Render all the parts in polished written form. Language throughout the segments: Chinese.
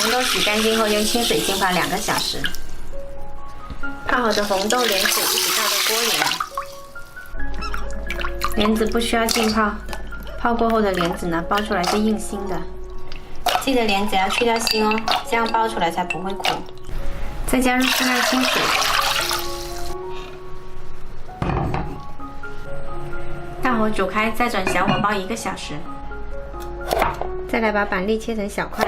红豆洗干净后，用清水浸泡2个小时。泡好的红豆、莲子一起倒到锅里。莲子不需要浸泡，泡过后的莲子呢，剥出来是硬心的。记得莲子要去掉心哦，这样剥出来才不会苦。再加入适量清水，大火煮开，再转小火煲1个小时。再来把板栗切成小块。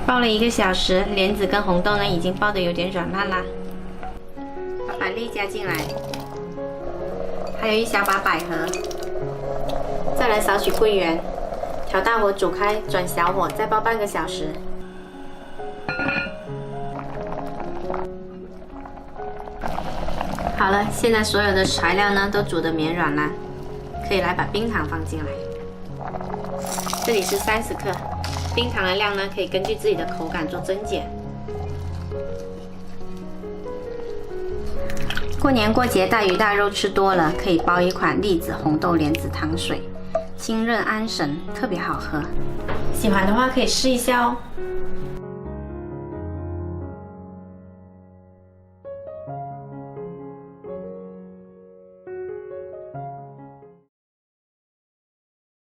煲了1个小时，莲子跟红豆呢已经煲得有点软烂啦。把板栗加进来，还有1小把百合。再来少许桂圆，调大火煮开，转小火，再煲半个小时。好了，现在所有的材料呢都煮得绵软了，可以来把冰糖放进来。这里是30克，冰糖的量呢可以根据自己的口感做增减。过年过节大鱼大肉吃多了，可以煲一款栗子红豆莲子糖水，清热安神，特别好喝。喜欢的话可以试一下哦。